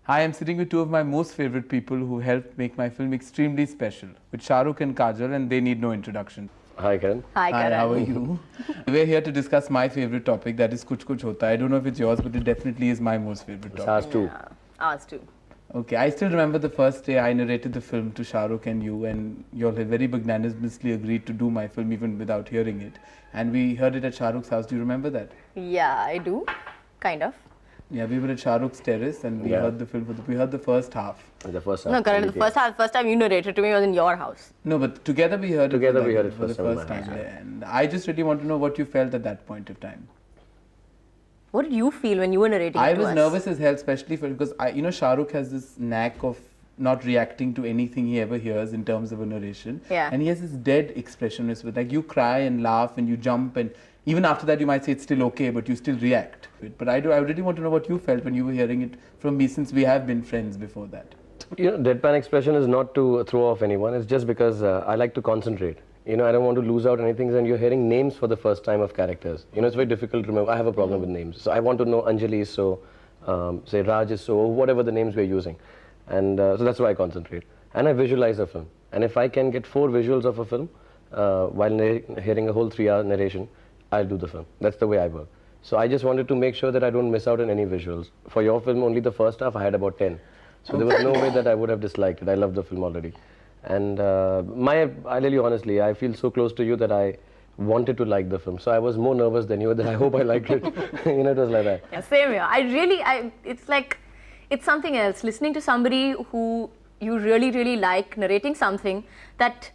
Hi, I'm sitting with two of my most favorite people who helped make my film extremely special, with Shah Rukh and Kajol, and they need no introduction. Hi, Karan. Hi, Karan. How are you? We're here to discuss my favorite topic, that is Kuch Hota. I don't know if it's yours, but it definitely is my most favorite topic. Ours too. Yeah, ours too. Okay, I still remember the first day I narrated the film to Shah Rukh and you, and you all had very magnanimously agreed to do my film even without hearing it. And we heard it at Shah Rukh's house. Do you remember that? Yeah, I do. Kind of. Yeah, we were at Shah Rukh's terrace and we heard the film. We heard the first half. The first half. No, Karan, the first time you narrated to me was in your house. No, but together we heard Together it. we heard it for the first time. And I just really want to know what you felt at that point of time. What did you feel when you were narrating I it to was us? nervous as hell, especially because Shah Rukh has this knack of not reacting to anything he ever hears in terms of a narration. Yeah. And he has this dead expressionist with, like, you cry and laugh and you jump, and even after that you might say it's still okay, but you still react. But I really want to know what you felt when you were hearing it from me, since we have been friends before that. Deadpan expression is not to throw off anyone. It's just because I like to concentrate. I don't want to lose out anything, and you're hearing names for the first time of characters. It's very difficult to remember. I have a problem with names. So I want to know Anjali is so, say Raj is so, whatever the names we're using. And so that's why I concentrate. And I visualize a film. And if I can get 4 visuals of a film while hearing a whole 3-hour narration, I'll do the film. That's the way I work. So I just wanted to make sure that I don't miss out on any visuals. For your film, only the first half, I had about 10. So there was no way that I would have disliked it. I love the film already. And I tell you honestly, I feel so close to you that I wanted to like the film. So I was more nervous than you, that I hope I liked it. It was like that. Yeah, same here. It's something else. Listening to somebody who you really like narrating something that,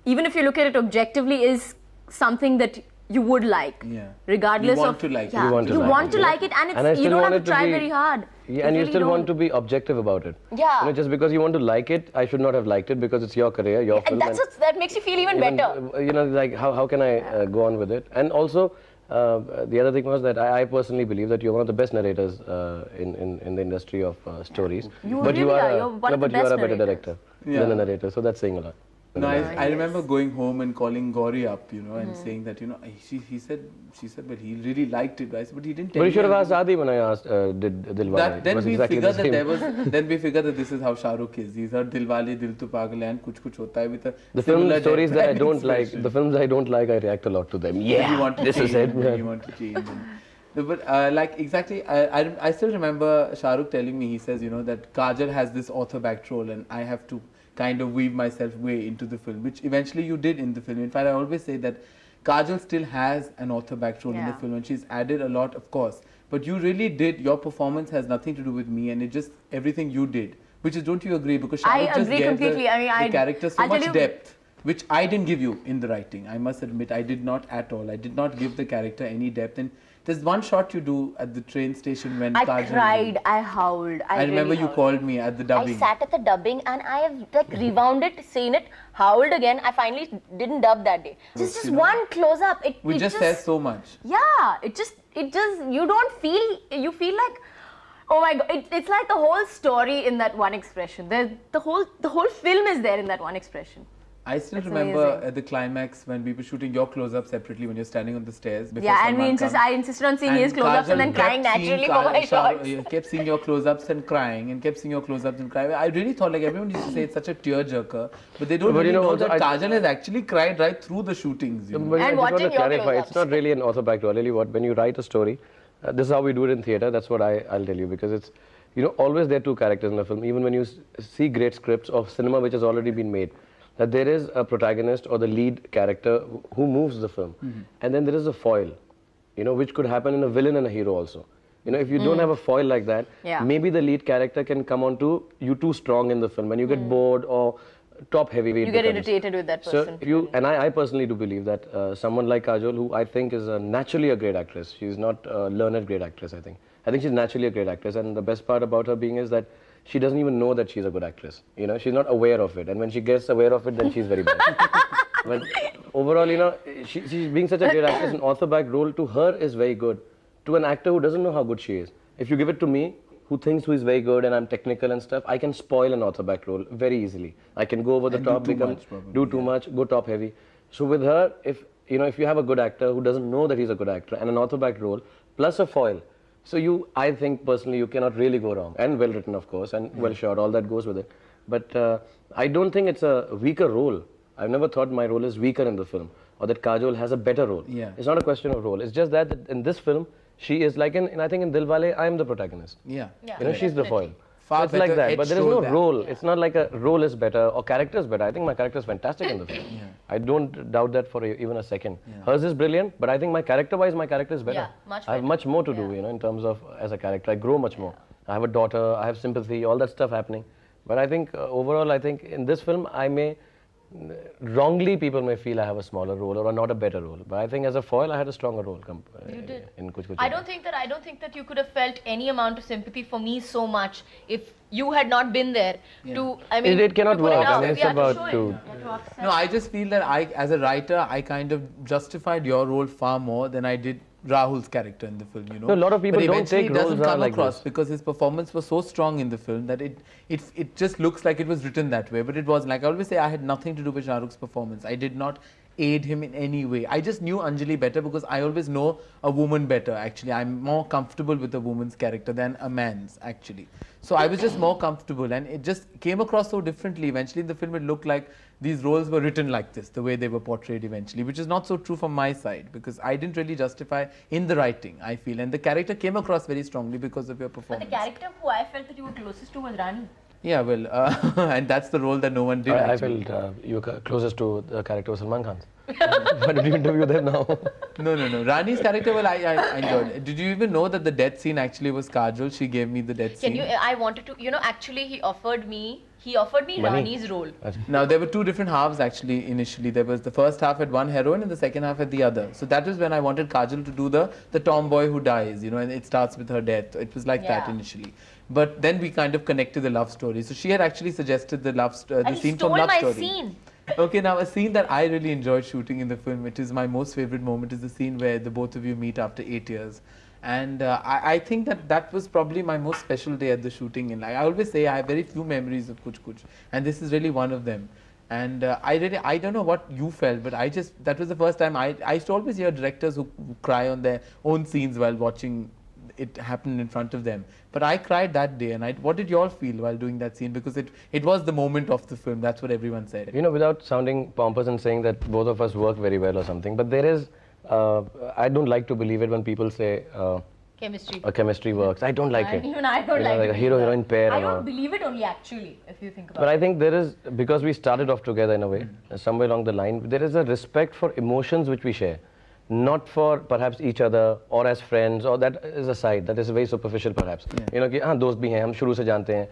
even if you look at it objectively, is something that you would like, regardless you want of to like yeah, it. you want to like it, and you don't have to try very hard. Yeah, and you still want to be objective about it. Yeah. Just because you want to like it, I should not have liked it, because it's your career, your film. And that makes you feel even better. Like how can I go on with it? And also, the other thing was that I personally believe that you're one of the best narrators in the industry of stories. You but really you are you're one of the but you best are a better narrators. director than a narrator, so that's saying a lot. No, I remember going home and calling Gauri up, and saying that, she said, but he really liked it, guys, but he didn't tell me. But you should have asked Adi when I asked, did Dilwale? Then we figured that this is how Shah Rukh is. He's heard Dilwale, Dil To Pagal Hai, and Kuch Hota Hai with a the film stories that I don't expression. like, the films I don't like, I react a lot to them. Yeah, this is it. You want to change. No, but exactly, I still remember Shah Rukh telling me, he says, that Kajol has this author back role and I have to kind of weave myself way into the film, which eventually you did in the film. In fact, I always say that Kajol still has an author back role in the film, and she's added a lot, of course. But you really did, your performance has nothing to do with me, and it just everything you did. Which is, don't you agree? Because Shah Rukh just gave the character so much depth, which I didn't give you in the writing. I must admit, I did not at all. I did not give the character any depth. And there's one shot you do at the train station when I Kajol cried, I howled. I remember you called me at the dubbing. I sat at the dubbing and I have rewound it, seen it, howled again. I finally didn't dub that day. Just one close up. It just says so much. Yeah, it just you don't feel, you feel like, oh my god, it's like the whole story in that one expression. The whole film is there in that one expression. I still remember at the climax when we were shooting your close-up separately when you're standing on the stairs. Yeah, and I insisted on seeing his close-ups and then crying naturally for my shots. You kept seeing your close-ups and crying, and kept seeing your close-ups and crying. I really thought, like, everyone used to say it's such a tear-jerker, but they don't really know that Kajol has actually cried right through the shootings. But and watching your close-ups. It's not really an author back. I'll tell you what, when you write a story, this is how we do it in theatre. That's what I'll tell you, because it's, always there are 2 characters in a film. Even when you see great scripts of cinema which has already been made, that there is a protagonist or the lead character who moves the film. And then there is a foil, which could happen in a villain and a hero also. If you don't have a foil like that, maybe the lead character can come on to you too strong in the film. When you get bored or top heavy, you get irritated with that person. So I personally do believe that someone like Kajol, who I think is naturally a great actress, she's not a learned great actress, I think. I think she's naturally a great actress, and the best part about her being is that she doesn't even know that she's a good actress. She's not aware of it, and when she gets aware of it, then she's very bad. But overall, she's being such a great actress, an author back role to her is very good. To an actor who doesn't know how good she is, if you give it to me, who thinks who is very good and I'm technical and stuff, I can spoil an author back role very easily. I can go over the top, do too much, go top heavy. So with her, if you have a good actor who doesn't know that he's a good actor and an author back role plus a foil, So I think personally, you cannot really go wrong. And well written, of course, and well shot, all that goes with it. But I don't think it's a weaker role. I've never thought my role is weaker in the film, or that Kajol has a better role. Yeah. It's not a question of role. It's just that in this film, she is like, I think in Dilwale, I am the protagonist. Yeah. She's the foil. Far It's like better that, but there is edge no show role. It's not like a role is better or character is better. I think my character is fantastic in the film. I don't doubt that for even a second. Hers is brilliant, but I think my character-wise, my character is better. Yeah, much I have better. much more to do, in terms of as a character. I grow much more. I have a daughter. I have sympathy. All that stuff happening. But I think overall, I think in this film, wrongly people may feel I have a smaller role or not a better role. But I think as a foil, I had a stronger role. You did. In Kuch Kuch. I don't think that you could have felt any amount of sympathy for me so much if you had not been there to. I mean, It cannot to put work. out. I mean, it's Yeah, about show it. to. Yeah, to accept. No, I just feel that as a writer, I kind of justified your role far more than I did Rahul's character in the film, No, a lot of people but don't eventually take it doesn't roles come like across this. because his performance was so strong in the film that it just looks like it was written that way, but it wasn't. Like I always say, I had nothing to do with Shah Rukh's performance. I did not aid him in any way. I just knew Anjali better because I always know a woman better, actually. I'm more comfortable with a woman's character than a man's, actually. So I was just more comfortable, and it just came across so differently. Eventually in the film it looked like these roles were written like this, the way they were portrayed eventually, which is not so true from my side because I didn't really justify in the writing, I feel, and the character came across very strongly because of your But performance. the character who I felt that you were closest to was Rani. Yeah, well, and that's the role that no one did. I actually. felt you were closest to the character of Salman Khan's. Why did you interview them now? No. Rani's character, well, I enjoyed it. Did you even know that the death scene actually was Kajol? She gave me the death scene. I wanted to, actually he offered me Money. Rani's role. Now, there were two different halves actually initially. There was the first half had one heroine and the second half had the other. So that was when I wanted Kajol to do the tomboy who dies, and it starts with her death. It was like that initially. But then we kind of connected the love story. So she had actually suggested the scene from Love Story. Scene. Okay, now a scene that I really enjoyed shooting in the film, it is my most favorite moment, is the scene where the both of you meet after 8 years. And I think that was probably my most special day at the shooting. And I always say I have very few memories of Kuch Kuch, and this is really one of them. And I don't know what you felt, but that was the first time I used to always hear directors who cry on their own scenes while watching it happen in front of them. But I cried that day, and what did you all feel while doing that scene? Because it was the moment of the film, that's what everyone said. Without sounding pompous and saying that both of us work very well or something, but there is, I don't like to believe it when people say Chemistry. Chemistry works. I don't like it. Even I don't like like it. a hero-heroine pair I and all. don't believe it only actually, if you think about But it. I think there is, because we started off together in a way, somewhere along the line, there is a respect for emotions which we share. Not for perhaps each other or as friends, or that is a side that is very superficial perhaps. कि हाँ दोस्त भी हैं, हम शुरू से जानते हैं.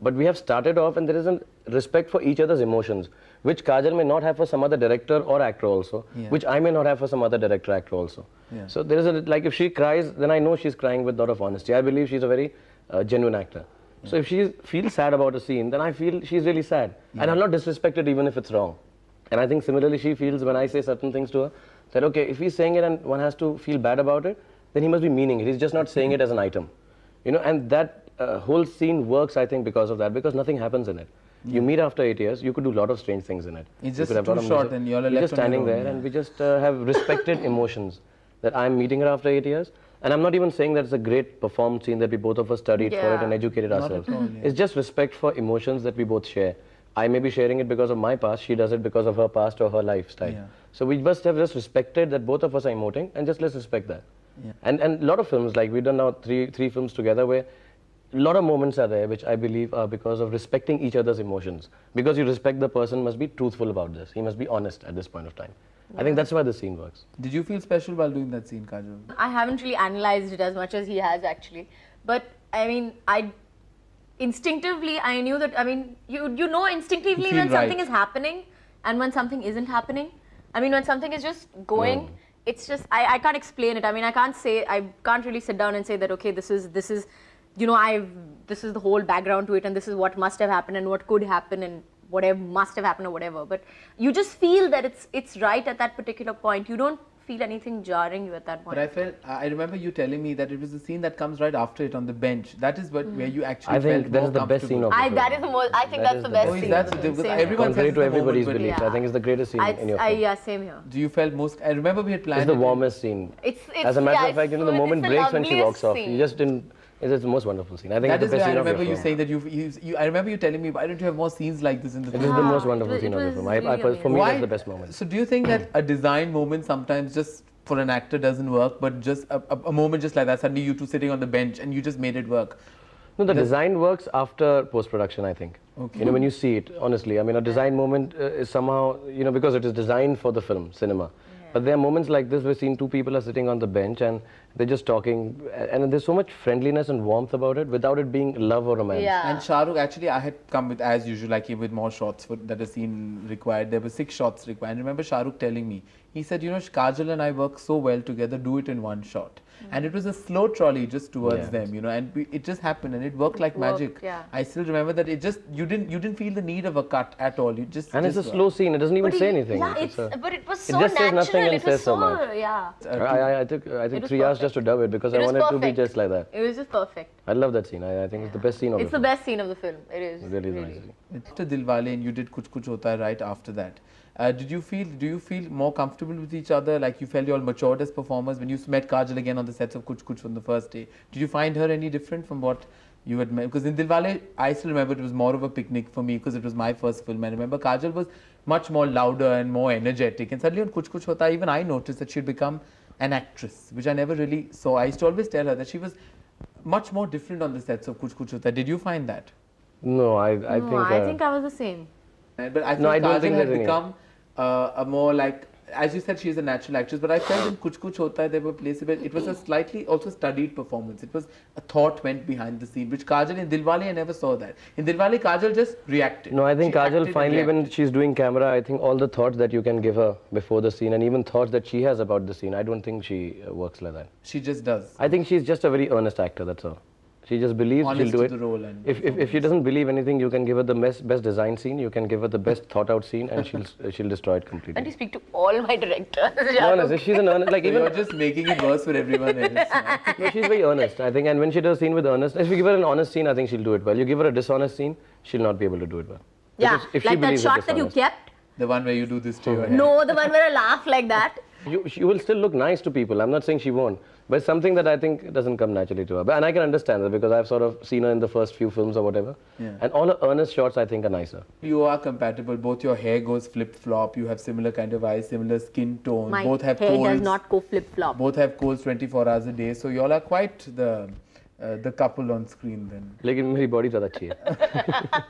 But we have started off and there is a respect for each other's emotions, which Kajol may not have for some other director or actor also, which I may not have for some other director actor also. So there is like if she cries, then I know she's crying with a lot of honesty. I believe she's a very genuine actor. So if she feels sad about a scene, then I feel she's really sad. And I'm not disrespected even if it's wrong. And I think similarly she feels when I say certain things to her, that okay, if he's saying it and one has to feel bad about it, then he must be meaning it. He's just not saying it as an item. And that whole scene works, I think, because of that, because nothing happens in it. You meet after 8 years, you could do a lot of strange things in it. It's just too short and you're left just on your standing own, there and we just have respected emotions that I'm meeting her after 8 years. And I'm not even saying that it's a great performed scene that we both of us studied for it and educated ourselves. It's just respect for emotions that we both share. I may be sharing it because of my past, she does it because of her past or her lifestyle. So we must have just respected that both of us are emoting and just let's respect that. And a lot of films, like we've done now three films together where a lot of moments are there which I believe are because of respecting each other's emotions. Because you respect the person must be truthful about this. He must be honest at this point of time. I think that's why the scene works. Did you feel special while doing that scene, Kajol? I haven't really analyzed it as much as he has actually. But I mean, instinctively I knew that, you know instinctively when something is happening and when something isn't happening. When something is just going, it's just, I can't explain it. I can't really sit down and say that, okay, this is this is the whole background to it and this is what must have happened and what could happen and whatever must have happened or whatever. But you just feel that it's right at that particular point. You don't feel anything jarring you at that point. But I remember you telling me that it was the scene that comes right after it on the bench. That is where you actually I think felt that more is the best scene of the film. That is the most. I think That that's is the the best best scene. that's of the film. because Same everyone here. Contrary says to it's the everybody's moment, but beliefs, I think it's the greatest scene in your film. Yeah, same here. Do you felt most? I remember we had planned. It's the it. warmest scene. It's As a matter of fact, the it's moment the breaks when she walks loveliest off. scene. You just didn't. It's the most wonderful scene. I think That it's is the best where I scene of remember your you film. saying that you. I remember you telling me, why don't you have more scenes like this in the It is film? the most it wonderful was- scene it of the was film. really For me, Why? that's the best moment. So do you think that a design moment sometimes just for an actor doesn't work, but just a moment just like that, suddenly you two sitting on the bench and you just made it work? No, the design works after post-production, I think. Okay. You know, when you see it, honestly, I mean, a design moment is somehow, because it is designed for the film, cinema. But there are moments like this where seeing two people are sitting on the bench and they're just talking, and there's so much friendliness and warmth about it without it being love or romance. Yeah. And Shah Rukh, actually, I had come with, as usual, I came with more shots that a scene required. There were 6 shots required. And I remember Shah Rukh telling me, he said, Kajol and I work so well together, do it in one shot. And it was a slow trolley just towards them, and it just happened and it worked like magic. Yeah. I still remember that it just, you didn't feel the need of a cut at all. You just And it's a just slow scene, it doesn't even say anything. Yeah, But it was so just says natural. nothing and It was says so much. yeah. I took was 3 hours perfect. just to dub it because It I was wanted to be perfect. just like that. It was just perfect. I love that scene. I think it's the best scene of It's the the film. best scene of the film. It is. Really nice. After Dilwale and you did Kuch Kuch Hota right after that. Do you feel more comfortable with each other? Like you felt you all matured as performers when you met Kajol again on the sets of Kuch Kuch on the first day. Did you find her any different from what you had met? Because in Dilwale, I still remember it was more of a picnic for me because it was my first film. I remember Kajol was much more louder and more energetic. And suddenly on Kuch Kuch Hota, even I noticed that she'd become an actress, which I never really saw. I used to always tell her that she was much more different on the sets of Kuch Kuch Hota. Did you find that? No, I think I was the same. But I feel No, I don't Kajol think had there's any. become a more like, as you said, she's a natural actress. But I felt in Kuch Kuch Hota, there were places where it was a slightly also studied performance. It was a thought went behind the scene, which Kajol in Dilwale, I never saw that. In Dilwale, Kajol just reacted. No, I think She Kajol acted and finally, when reacted. she's doing camera, I think all the thoughts that you can give her before the scene and even thoughts that she has about the scene, I don't think she works like that. She just does. I think she's just a very earnest actor, that's all. She just believes Honest she'll do to it. the role and If she doesn't believe anything, you can give her the best design scene, you can give her the best thought out scene, and she'll destroy it And completely. you speak to all my directors. No, honestly, she's an earnest, like So even you're just making it worse for everyone else. no, she's very earnest, I think, and when she does a scene with earnest, if you give her an honest scene, I think she'll do it well. You give her a dishonest scene, she'll not be able to do it well. Yeah, Because if she like that believes it's shot that you dishonest. kept. The one where you do this to your head. No, the one where I laugh like that. She will still look nice to people. I'm not saying she won't, but it's something that I think doesn't come naturally to her. And I can understand that because I've sort of seen her in the first few films or whatever. Yeah. And all her earnest shots I think are nicer. You are compatible. Both your hair goes flip-flop. You have similar kind of eyes, similar skin tone. My Both have hair colds. does not go flip flop. Both have colds 24 hours a day. So you all are quite the couple on screen then. Lekin meri body zyada achhi hai.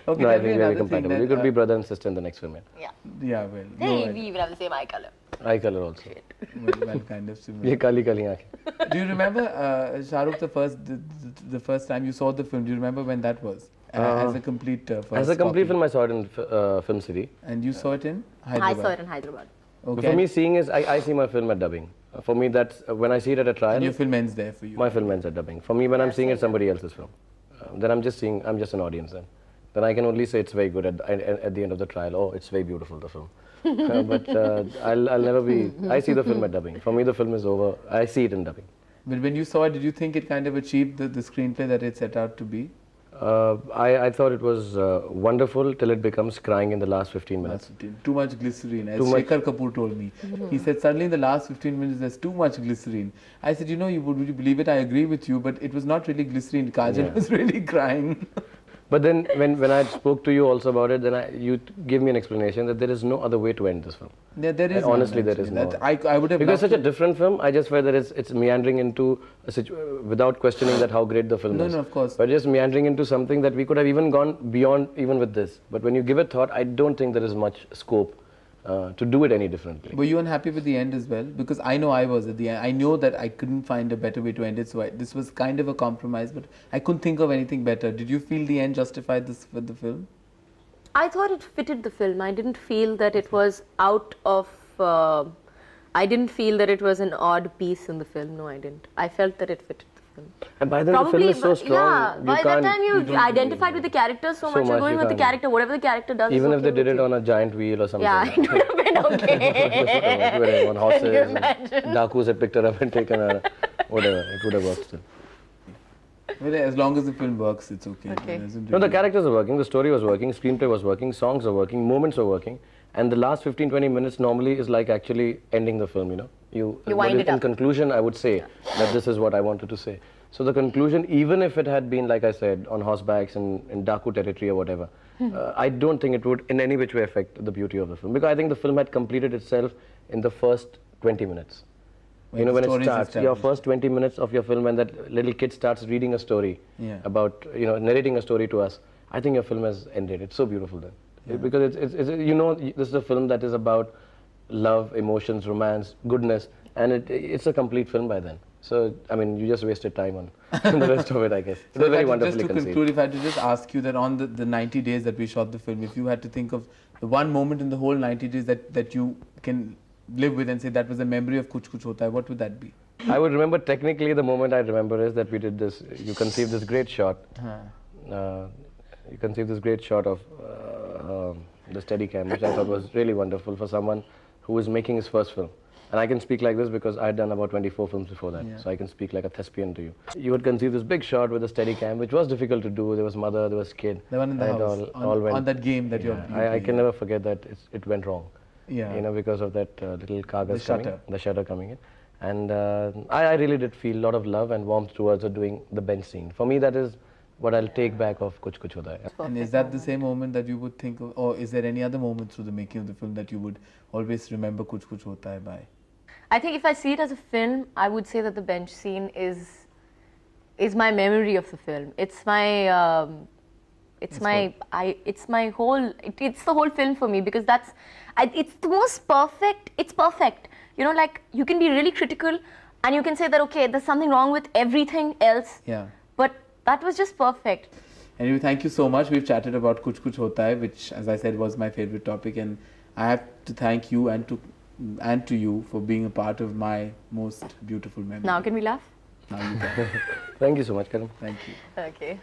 Okay, No, I tell me think we're very another thing compatible. that, We could be brother and sister in the next film. Yeah. Yeah, well, Hey, no, we even have the same eye color. Eye color also. well, kind of similar. Ye kali kali aankhein. Do you remember Shah Rukh the first time you saw the film? Do you remember when that was? As a complete first As a complete copy. film, I saw it in Film City. And you saw it in I Hyderabad. saw it in Hyderabad. Okay. For me, seeing is I see my film at dubbing. For me, that's when I see it at a trial. And your film ends there for you. My film ends at dubbing. For me, when I'm seeing it, somebody else's film. Then I'm just an audience then. Then I can only say it's very good at the end of the trial. Oh, it's very beautiful, the film. But I'll never be, I see the film at dubbing. For me, the film is over. I see it in dubbing. But when you saw it, did you think it kind of achieved the screenplay that it set out to be? I thought it was wonderful till it becomes crying in the last 15 minutes. Too much glycerine, as Too much. Shekhar Kapoor told me. He said suddenly in the last 15 minutes there's too much glycerine. I said, would you believe it? I agree with you, but it was not really glycerine. Kajol was really crying. But then when I spoke to you also about it, then you gave me an explanation that there is no other way to end this film. Yeah, there is. And honestly, none, there is actually. no. That I would have Because loved such a different film, I just felt that it's meandering into without questioning that how great the film is. No, of course. But just meandering into something that we could have even gone beyond even with this. But when you give it thought, I don't think there is much scope to do it any differently. Were you unhappy with the end as well? Because I know I was at the end. I know that I couldn't find a better way to end it, so this was kind of a compromise, but I couldn't think of anything better. Did you feel the end justified this with the film? I thought it fitted the film. I didn't feel that it was out of. I didn't feel that it was an odd piece in the film. No, I didn't. I felt that it fitted the film. And by then the film is so strong. Yeah, by that can't- time you don't identified with the character so much. You're much, going you with the can't. character. Whatever the character does. Even is if they okay did with it you. on a giant wheel or something. Yeah, it would have been Okay. On horses, Can you and imagine? Dakus had picked her up and taken her. Whatever, it would have worked still. Well, as long as the film works, it's okay. Okay. It doesn't No, the really- characters are working, the story was working, screenplay was working, songs are working, moments are working, and the last 15-20 minutes normally is like actually ending the film, you know. You wind it in up. conclusion, I would say that this is what I wanted to say. So the conclusion, even if it had been, like I said, on horsebacks in Daku territory or whatever, I don't think it would in any which way affect the beauty of the film. Because I think the film had completed itself in the first 20 minutes. When You know, the when it story is starts, your established. first 20 minutes of your film, when that little kid starts reading a story Yeah. about, you know, narrating a story to us, I think your film has ended. It's so beautiful then. Because it's, you know, this is a film that is about love, emotions, romance, goodness, and it's a complete film by then. So, I mean, you just wasted time on the rest of it, I guess. It was very wonderfully just to conceived. conclude, if I had to just ask you that on the 90 days that we shot the film, if you had to think of the one moment in the whole 90 days that you can live with and say that was a memory of Kuch Kuch Hota Hai, what would that be? I would remember, technically, the moment I remember is that we did this, you conceived this great shot. You conceived this great shot of the Steadicam, which I thought was really wonderful for someone who was making his first film. And I can speak like this because I had done about 24 films before that, so I can speak like a thespian to you. You would conceive this big shot with a Steadicam, which was difficult to do. There was mother, there was kid. The one in the and house, it all went, on that game that you're I can never forget that it went wrong. Yeah. You know, because of that little kagas coming, shutter. the shutter coming in. And I really did feel a lot of love and warmth towards her doing the bench scene. For me, that is what I'll take back of Kuch Kuch Hota Hai. And is that the same moment that you would think of, or is there any other moment through the making of the film that you would always remember Kuch Kuch Hota Hai by? I think if I see it as a film, I would say that the bench scene is my memory of the film. It's my it's the whole film for me, because it's the most perfect. It's perfect. You know, like, you can be really critical and you can say that, okay, there's something wrong with everything else. Yeah. But that was just perfect. Anyway, thank you so much. We've chatted about Kuch Kuch Hota Hai, which, as I said, was my favorite topic, and I have to thank you and to you for being a part of my most beautiful memory. Now can we laugh? Now you can. Thank you so much, Karan. Thank you. Okay.